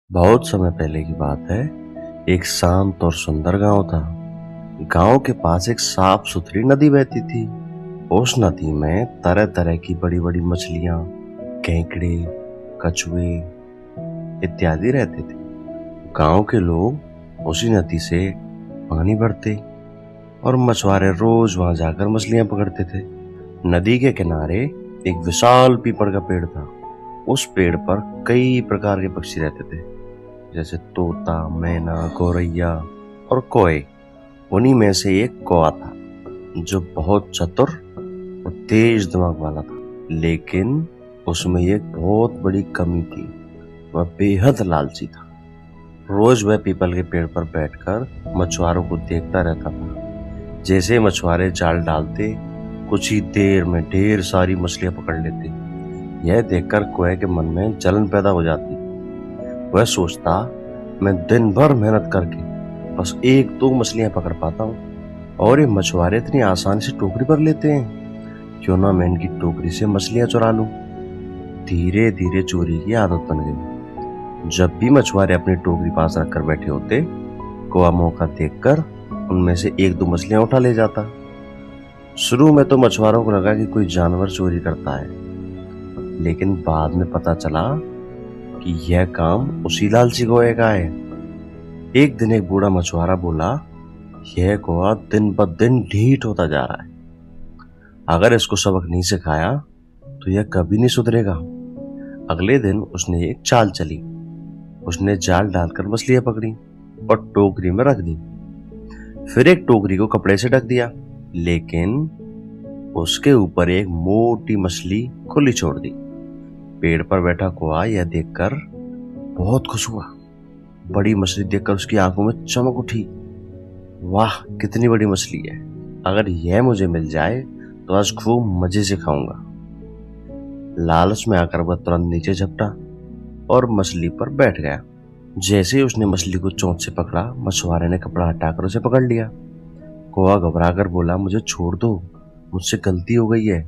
बहुत समय पहले की बात है। एक शांत और सुंदर गांव था। गांव के पास एक साफ सुथरी नदी बहती थी। उस नदी में तरह तरह की बड़ी बड़ी मछलियां, केकड़े, कछुए इत्यादि रहते थे। गांव के लोग उसी नदी से पानी भरते और मछुआरे रोज वहां जाकर मछलियां पकड़ते थे। नदी के किनारे एक विशाल पीपल का पेड़ था। उस पेड़ पर कई प्रकार के पक्षी रहते थे, जैसे तोता, मैना, गौरैया और कोए। उन्हीं में से एक कौआ था जो बहुत चतुर और तेज दिमाग वाला था। लेकिन उसमें एक बहुत बड़ी कमी थी। वह बेहद लालची था। रोज वह पीपल के पेड़ पर बैठकर मछुआरों को देखता रहता था। जैसे मछुआरे जाल डालते, कुछ ही देर में ढेर सारी मछलियां पकड़ लेते। यह देखकर कोए के मन में जलन पैदा हो जाती। वह सोचता, मैं दिन भर मेहनत करके बस एक दो मछलियां पकड़ पाता हूँ और ये मछुआरे इतनी आसानी से टोकरी भर लेते हैं। क्यों ना मैं इनकी टोकरी से मछलियां चुरा लूं। धीरे धीरे चोरी की आदत बन गई। जब भी मछुआरे अपनी टोकरी पास रखकर बैठे होते, कौआ मौका देखकर उनमें से एक दो मछलियां उठा ले जाता। शुरू में तो मछुआरों को लगा कि कोई जानवर चोरी करता है, लेकिन बाद में पता चला कि यह काम उसी लालची कौए का है। एक दिन एक बूढ़ा मछुआरा बोला, यह कौआ दिन ब दिन ढीठ होता जा रहा है। अगर इसको सबक नहीं सिखाया तो यह कभी नहीं सुधरेगा। अगले दिन उसने एक चाल चली। उसने जाल डालकर मछलियां पकड़ी और टोकरी में रख दी। फिर एक टोकरी को कपड़े से ढक दिया, लेकिन उसके ऊपर एक मोटी मछली खुली छोड़ दी। पेड़ पर बैठा कौआ यह देखकर बहुत खुश हुआ। बड़ी मछली देखकर उसकी आंखों में चमक उठी। वाह, कितनी बड़ी मछली है! अगर यह मुझे मिल जाए तो आज खूब मजे से खाऊंगा। लालच में आकर वह तुरंत नीचे झपटा और मछली पर बैठ गया। जैसे ही उसने मछली को चोंच से पकड़ा, मछुआरे ने कपड़ा हटाकर उसे पकड़ लिया। कौआ घबराकर बोला, मुझे छोड़ दो, मुझसे गलती हो गई है।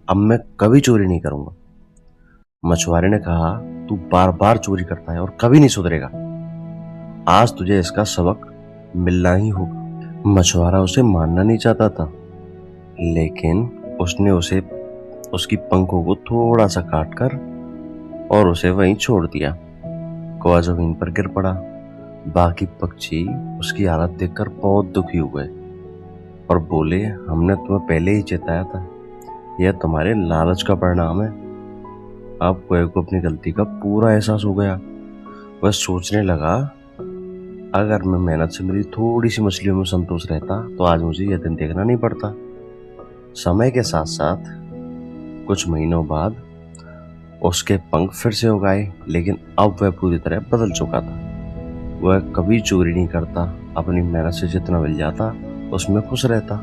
अब मैं कभी चोरी नहीं करूंगा। मछुआरे ने कहा, तू बार बार चोरी करता है और कभी नहीं सुधरेगा। आज तुझे इसका सबक मिलना ही होगा। मछुआरा उसे मानना नहीं चाहता था, लेकिन उसने उसे उसकी पंखों को थोड़ा सा काटकर और उसे वहीं छोड़ दिया। कौआ जमीन पर गिर पड़ा। बाकी पक्षी उसकी हालत देखकर बहुत दुखी हुए और बोले, हमने तुम्हें पहले ही चेताया था, यह तुम्हारे लालच का परिणाम है। अब कौए को अपनी गलती का पूरा एहसास हो गया। वह सोचने लगा, अगर मैं मेहनत से मिली थोड़ी सी मछलियों में संतोष रहता तो आज मुझे यह दिन देखना नहीं पड़ता। समय के साथ साथ कुछ महीनों बाद उसके पंख फिर से उग आए, लेकिन अब वह पूरी तरह बदल चुका था। वह कभी चोरी नहीं करता, अपनी मेहनत से जितना मिल जाता उसमें खुश रहता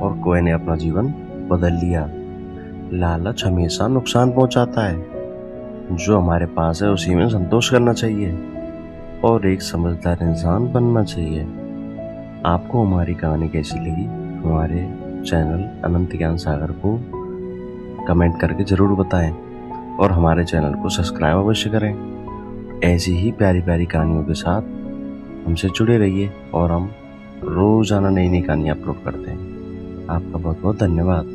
और कौए ने अपना जीवन बदल लिया। लालच हमेशा नुकसान पहुंचाता है। जो हमारे पास है उसी में संतोष करना चाहिए और एक समझदार इंसान बनना चाहिए। आपको हमारी कहानी कैसी लगी, हमारे चैनल अनंत ज्ञान सागर को कमेंट करके जरूर बताएं और हमारे चैनल को सब्सक्राइब अवश्य करें। ऐसी ही प्यारी प्यारी कहानियों के साथ हमसे जुड़े रहिए और हम रोजाना नई नई कहानियाँ अपलोड करते हैं। आपका बहुत बहुत धन्यवाद।